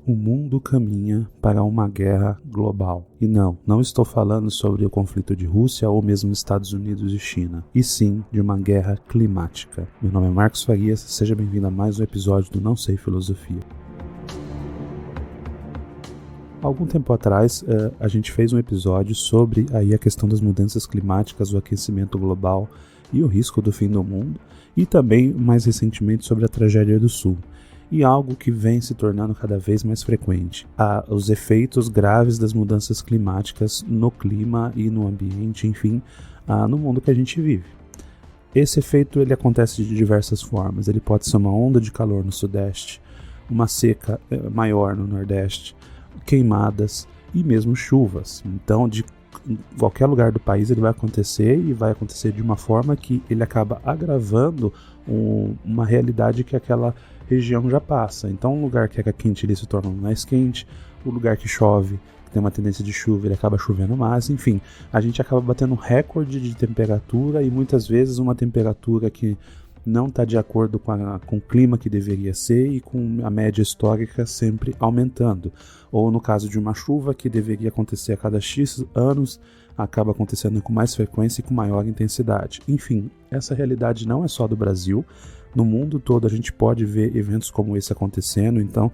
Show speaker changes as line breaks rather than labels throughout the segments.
O mundo caminha para uma guerra global. E não estou falando sobre o conflito de Rússia ou mesmo Estados Unidos e China, e sim de uma guerra climática. Meu nome é Marcos Farias, seja bem-vindo a mais um episódio do Não Sei Filosofia. Há algum tempo atrás, a gente fez um episódio sobre a questão das mudanças climáticas, o aquecimento global e o risco do fim do mundo, e também, mais recentemente, sobre a tragédia do Sul. E algo que vem se tornando cada vez mais frequente, os efeitos graves das mudanças climáticas no clima e no ambiente, enfim, no mundo que a gente vive. Esse efeito ele acontece de diversas formas. Ele pode ser uma onda de calor no sudeste, uma seca maior no nordeste, queimadas e mesmo chuvas. Então, em qualquer lugar do país ele vai acontecer, e vai acontecer de uma forma que ele acaba agravando uma realidade que aquela região já passa. Então, um lugar que é quente ele se torna mais quente, o lugar que chove, que tem uma tendência de chuva, ele acaba chovendo mais, enfim, a gente acaba batendo um recorde de temperatura, e muitas vezes uma temperatura que não está de acordo com o clima que deveria ser e com a média histórica sempre aumentando. Ou no caso de uma chuva que deveria acontecer a cada X anos, acaba acontecendo com mais frequência e com maior intensidade. Enfim, essa realidade não é só do Brasil. No mundo todo a gente pode ver eventos como esse acontecendo. Então,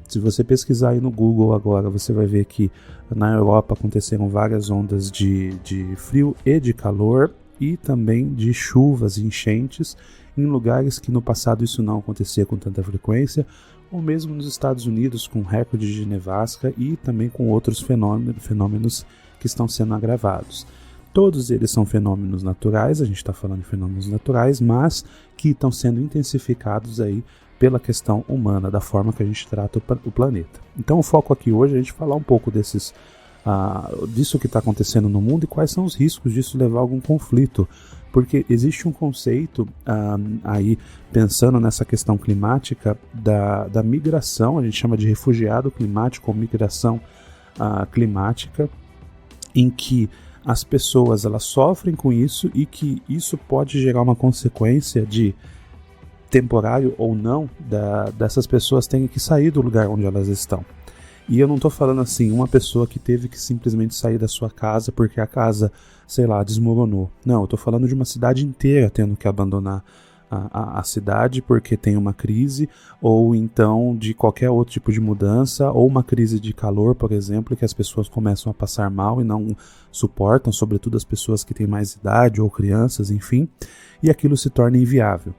se você pesquisar aí no Google agora, você vai ver que na Europa aconteceram várias ondas de frio e de calor, e também de chuvas e enchentes em lugares que no passado isso não acontecia com tanta frequência, ou mesmo nos Estados Unidos com recorde de nevasca e também com outros fenômenos que estão sendo agravados. Todos eles são fenômenos naturais, a gente está falando de fenômenos naturais, mas que estão sendo intensificados aí pela questão humana, da forma que a gente trata o planeta. Então o foco aqui hoje é a gente falar um pouco disso que está acontecendo no mundo e quais são os riscos disso levar a algum conflito. Porque existe um conceito aí, pensando nessa questão climática, da migração, a gente chama de refugiado climático ou migração climática, em que as pessoas elas sofrem com isso e que isso pode gerar uma consequência de temporário ou não dessas pessoas terem que sair do lugar onde elas estão. E eu não estou falando assim, uma pessoa que teve que simplesmente sair da sua casa porque a casa, sei lá, desmoronou. Não, eu estou falando de uma cidade inteira tendo que abandonar a cidade porque tem uma crise, ou então de qualquer outro tipo de mudança, ou uma crise de calor, por exemplo, que as pessoas começam a passar mal e não suportam, sobretudo as pessoas que têm mais idade ou crianças, enfim, e aquilo se torna inviável.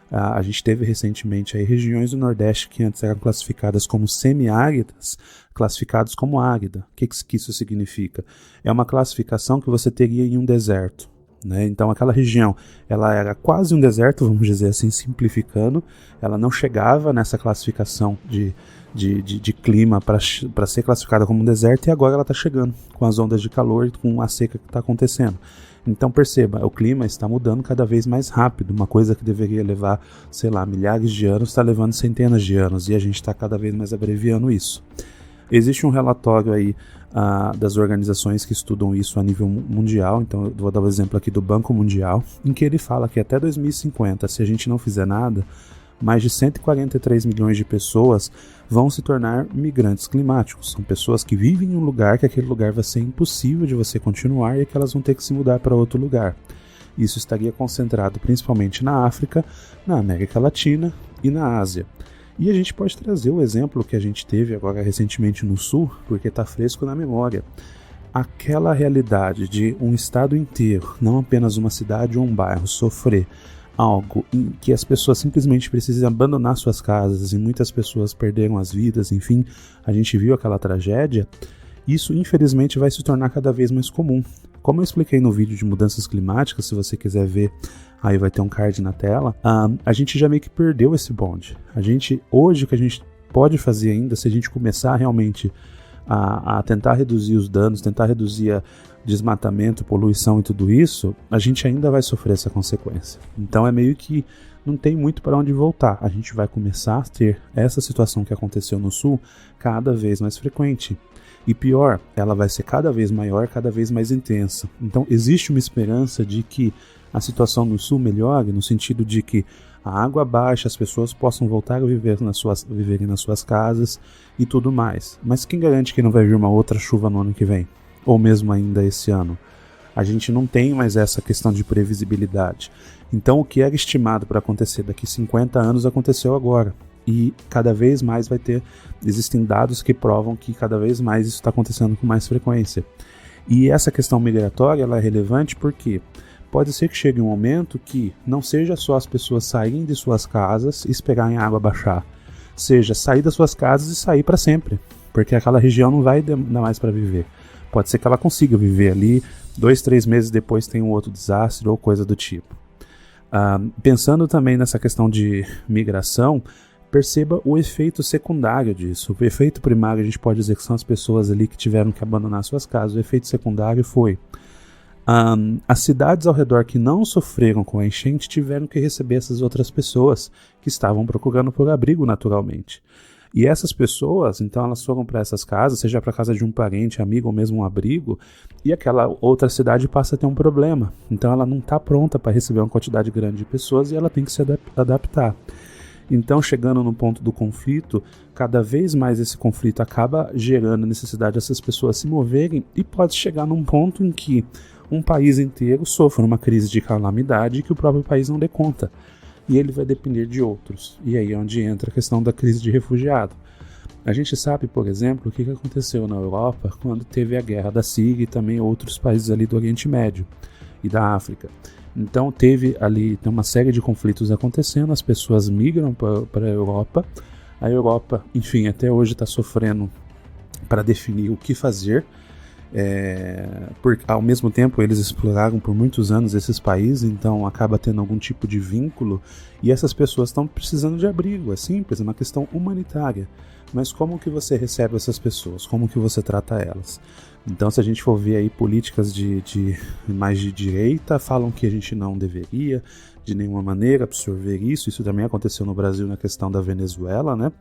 A gente teve recentemente aí regiões do Nordeste que antes eram classificadas como semiáridas, classificadas como árida. O que isso significa? É uma classificação que você teria em um deserto, né? Então aquela região ela era quase um deserto, vamos dizer assim, simplificando. Ela não chegava nessa classificação de clima para ser classificada como um deserto, e agora ela está chegando com as ondas de calor e com a seca que está acontecendo. Então perceba, o clima está mudando cada vez mais rápido. Uma coisa que deveria levar, sei lá, milhares de anos, está levando centenas de anos, e a gente está cada vez mais abreviando isso. Existe um relatório aí das organizações que estudam isso a nível mundial, então eu vou dar o exemplo aqui do Banco Mundial, em que ele fala que até 2050, se a gente não fizer nada, mais de 143 milhões de pessoas vão se tornar migrantes climáticos. São pessoas que vivem em um lugar que aquele lugar vai ser impossível de você continuar e que elas vão ter que se mudar para outro lugar. Isso estaria concentrado principalmente na África, na América Latina e na Ásia. E a gente pode trazer o exemplo que a gente teve agora recentemente no Sul, porque está fresco na memória. Aquela realidade de um estado inteiro, não apenas uma cidade ou um bairro, sofrer algo em que as pessoas simplesmente precisam abandonar suas casas e muitas pessoas perderam as vidas, enfim, a gente viu aquela tragédia. Isso infelizmente vai se tornar cada vez mais comum. Como eu expliquei no vídeo de mudanças climáticas, se você quiser ver, aí vai ter um card na tela, a gente já meio que perdeu esse bonde. Hoje o que a gente pode fazer ainda, se a gente começar realmente a tentar reduzir os danos, tentar reduzir desmatamento, poluição e tudo isso, a gente ainda vai sofrer essa consequência. Então é meio que não tem muito para onde voltar. A gente vai começar a ter essa situação que aconteceu no Sul cada vez mais frequente. E pior, ela vai ser cada vez maior, cada vez mais intensa. Então existe uma esperança de que a situação no Sul melhore, no sentido de que a água baixe, as pessoas possam voltar a viverem nas suas casas e tudo mais. Mas quem garante que não vai vir uma outra chuva no ano que vem? Ou mesmo ainda esse ano? A gente não tem mais essa questão de previsibilidade. Então o que era estimado para acontecer daqui 50 anos aconteceu agora. E cada vez mais existem dados que provam que cada vez mais isso está acontecendo com mais frequência. E essa questão migratória ela é relevante porque pode ser que chegue um momento que não seja só as pessoas saírem de suas casas e esperarem a água baixar, seja sair das suas casas e sair para sempre, porque aquela região não vai dar mais para viver. Pode ser que ela consiga viver ali, 2, 3 meses depois tem um outro desastre ou coisa do tipo. Pensando também nessa questão de migração, perceba o efeito secundário disso. O efeito primário a gente pode dizer que são as pessoas ali que tiveram que abandonar suas casas. O efeito secundário foi as cidades ao redor que não sofreram com a enchente tiveram que receber essas outras pessoas que estavam procurando por abrigo naturalmente. E essas pessoas, então elas foram para essas casas, seja para a casa de um parente, amigo ou mesmo um abrigo, e aquela outra cidade passa a ter um problema. Então ela não está pronta para receber uma quantidade grande de pessoas e ela tem que se adaptar. Então, chegando no ponto do conflito, cada vez mais esse conflito acaba gerando a necessidade dessas pessoas se moverem e pode chegar num ponto em que um país inteiro sofra uma crise de calamidade que o próprio país não dê conta. E ele vai depender de outros. E aí é onde entra a questão da crise de refugiado. A gente sabe, por exemplo, o que aconteceu na Europa quando teve a guerra da Síria e também outros países ali do Oriente Médio e da África. Então tem uma série de conflitos acontecendo, as pessoas migram para a Europa, enfim, até hoje está sofrendo para definir o que fazer, porque ao mesmo tempo eles exploraram por muitos anos esses países, então acaba tendo algum tipo de vínculo, e essas pessoas estão precisando de abrigo, é simples, é uma questão humanitária. Mas como que você recebe essas pessoas? Como que você trata elas? Então, se a gente for ver aí políticas mais de direita, falam que a gente não deveria de nenhuma maneira absorver isso. Isso também aconteceu no Brasil na questão da Venezuela, né?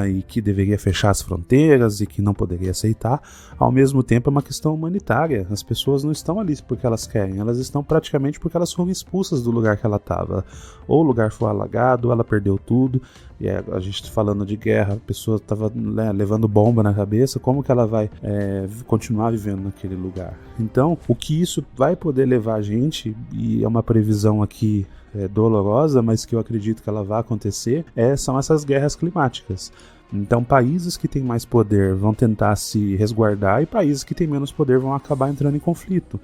E que deveria fechar as fronteiras e que não poderia aceitar. Ao mesmo tempo é uma questão humanitária, as pessoas não estão ali porque elas querem, elas estão praticamente porque elas foram expulsas do lugar que ela estava, ou o lugar foi alagado, ou ela perdeu tudo, e a gente falando de guerra, a pessoa estava levando bomba na cabeça, como que ela vai continuar vivendo naquele lugar? Então, o que isso vai poder levar a gente, e é uma previsão aqui dolorosa, mas que eu acredito que ela vai acontecer, são essas guerras climáticas. Então, países que têm mais poder vão tentar se resguardar e países que têm menos poder vão acabar entrando em conflito.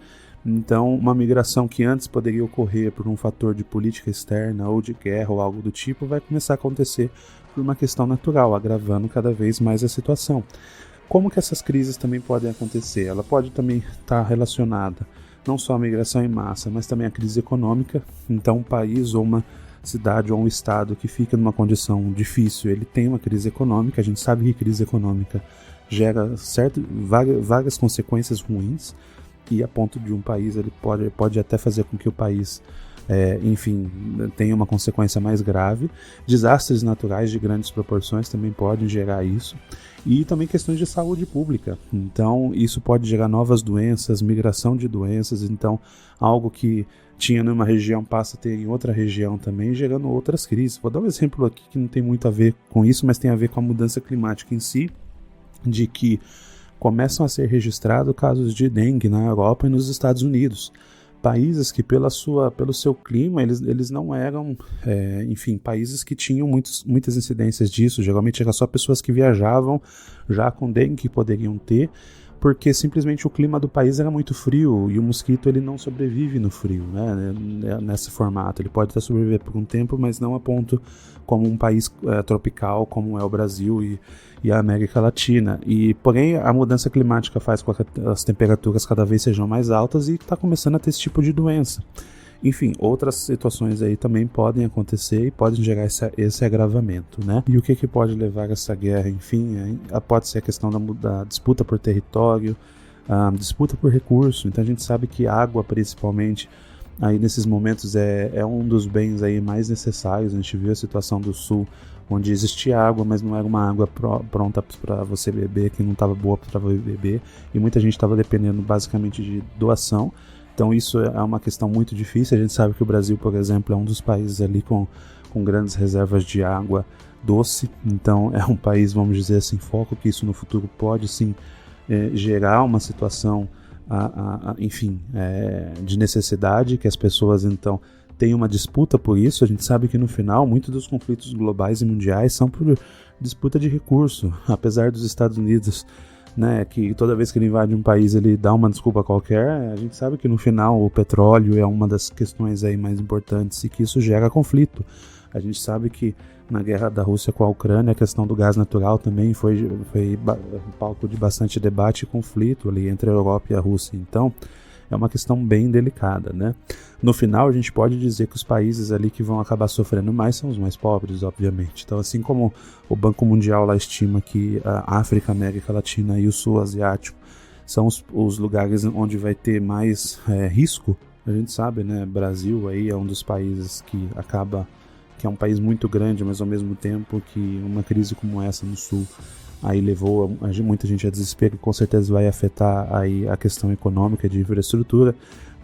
Então, uma migração que antes poderia ocorrer por um fator de política externa ou de guerra ou algo do tipo vai começar a acontecer por uma questão natural, agravando cada vez mais a situação. Como que essas crises também podem acontecer? Ela pode também estar relacionada não só a migração em massa, mas também a crise econômica. Então, um país ou uma cidade ou um estado que fica numa condição difícil, ele tem uma crise econômica. A gente sabe que crise econômica gera várias consequências ruins, e a ponto de um país ele pode até fazer com que o país tenha uma consequência mais grave. Desastres naturais de grandes proporções também podem gerar isso, e também questões de saúde pública. Então isso pode gerar novas doenças, migração de doenças. Então algo que tinha numa região passa a ter em outra região também, gerando outras crises. Vou dar um exemplo aqui que não tem muito a ver com isso, mas tem a ver com a mudança climática em si, de que começam a ser registrados casos de dengue na Europa e nos Estados Unidos. Países que pelo seu clima, eles não eram, países que tinham muitas incidências disso. Geralmente eram só pessoas que viajavam já com dengue que poderiam ter, porque simplesmente o clima do país era muito frio, e o mosquito ele não sobrevive no frio, né, nesse formato. Ele pode até sobreviver por um tempo, mas não a ponto como um país tropical como é o Brasil e a América Latina. Porém, a mudança climática faz com que as temperaturas cada vez sejam mais altas e está começando a ter esse tipo de doença. Enfim, outras situações aí também podem acontecer e podem gerar esse agravamento, né? E o que pode levar a essa guerra? Enfim, pode ser a questão da disputa por território, disputa por recurso. Então a gente sabe que água, principalmente, aí nesses momentos é um dos bens aí mais necessários. A gente viu a situação do Sul, onde existia água, mas não era uma água pronta para você beber, que não estava boa para beber, e muita gente estava dependendo basicamente de doação. Então isso é uma questão muito difícil. A gente sabe que o Brasil, por exemplo, é um dos países ali com grandes reservas de água doce, então é um país, vamos dizer assim, foco que isso no futuro pode sim gerar uma situação, enfim, de necessidade, que as pessoas então têm uma disputa por isso. A gente sabe que no final muitos dos conflitos globais e mundiais são por disputa de recurso, apesar dos Estados Unidos, né, que toda vez que ele invade um país ele dá uma desculpa qualquer. A gente sabe que no final o petróleo é uma das questões aí mais importantes e que isso gera conflito. A gente sabe que na guerra da Rússia com a Ucrânia a questão do gás natural também foi palco de bastante debate e conflito ali entre a Europa e a Rússia. Então é uma questão bem delicada, né? No final a gente pode dizer que os países ali que vão acabar sofrendo mais são os mais pobres, obviamente. Então, assim como o Banco Mundial lá estima que a África, América Latina e o Sul Asiático são os lugares onde vai ter mais risco, a gente sabe, né? Brasil aí é um dos países que é um país muito grande, mas ao mesmo tempo que uma crise como essa no Sul aí levou muita gente a desespero, e com certeza vai afetar aí a questão econômica de infraestrutura.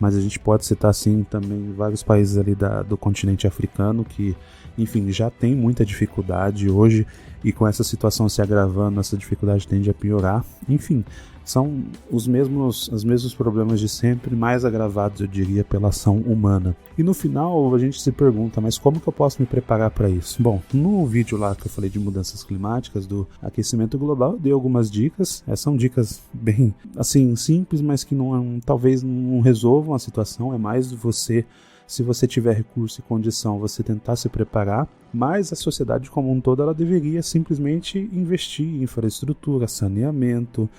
Mas a gente pode citar sim também vários países ali do continente africano que, enfim, já tem muita dificuldade hoje, e com essa situação se agravando, essa dificuldade tende a piorar. Enfim, são os mesmos problemas de sempre, mais agravados, eu diria, pela ação humana. E no final a gente se pergunta, mas como que eu posso me preparar para isso? Bom, no vídeo lá que eu falei de mudanças climáticas, do aquecimento global, eu dei algumas dicas. São dicas bem, assim, simples, mas que talvez não resolvam a situação. É mais você, se você tiver recurso e condição, você tentar se preparar. Mas a sociedade como um todo, ela deveria simplesmente investir em infraestrutura, saneamento,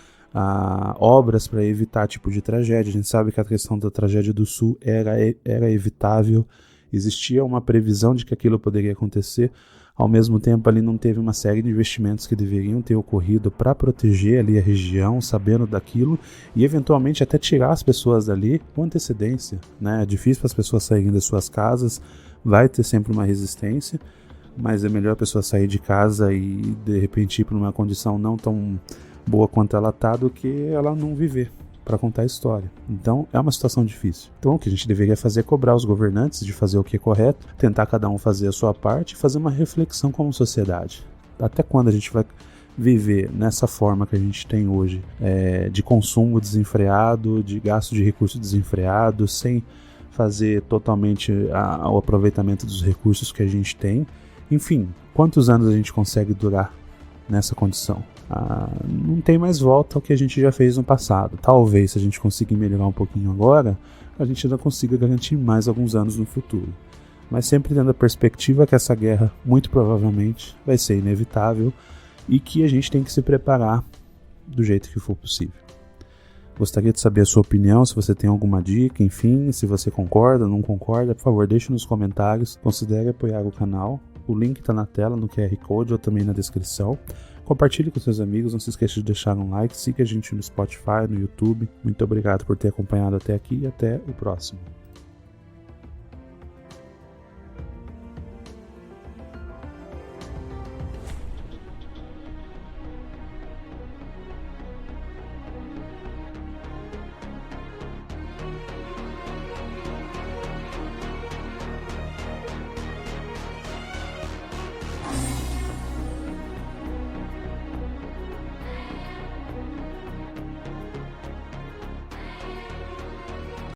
obras para evitar tipo de tragédia. A gente sabe que a questão da tragédia do Sul era evitável, existia uma previsão de que aquilo poderia acontecer. Ao mesmo tempo ali não teve uma série de investimentos que deveriam ter ocorrido para proteger ali a região, sabendo daquilo, e eventualmente até tirar as pessoas dali com antecedência, né? É difícil para as pessoas saírem das suas casas, vai ter sempre uma resistência, mas é melhor a pessoa sair de casa e de repente ir para uma condição não tão boa quanto ela está, do que ela não viver para contar a história. Então é uma situação difícil. Então o que a gente deveria fazer é cobrar os governantes de fazer o que é correto, tentar cada um fazer a sua parte e fazer uma reflexão como sociedade. Até quando a gente vai viver nessa forma que a gente tem hoje, de consumo desenfreado, de gasto de recursos desenfreado, sem fazer totalmente o aproveitamento dos recursos que a gente tem? Enfim, quantos anos a gente consegue durar nessa condição? Não tem mais volta ao que a gente já fez no passado. Talvez, se a gente conseguir melhorar um pouquinho agora, a gente ainda consiga garantir mais alguns anos no futuro. Mas sempre tendo a perspectiva que essa guerra, muito provavelmente, vai ser inevitável e que a gente tem que se preparar do jeito que for possível. Gostaria de saber a sua opinião, se você tem alguma dica, enfim, se você concorda, não concorda, por favor, deixe nos comentários. Considere apoiar o canal. O link está na tela, no QR Code ou também na descrição. Compartilhe com seus amigos, não se esqueça de deixar um like, siga a gente no Spotify, no YouTube. Muito obrigado por ter acompanhado até aqui e até o próximo.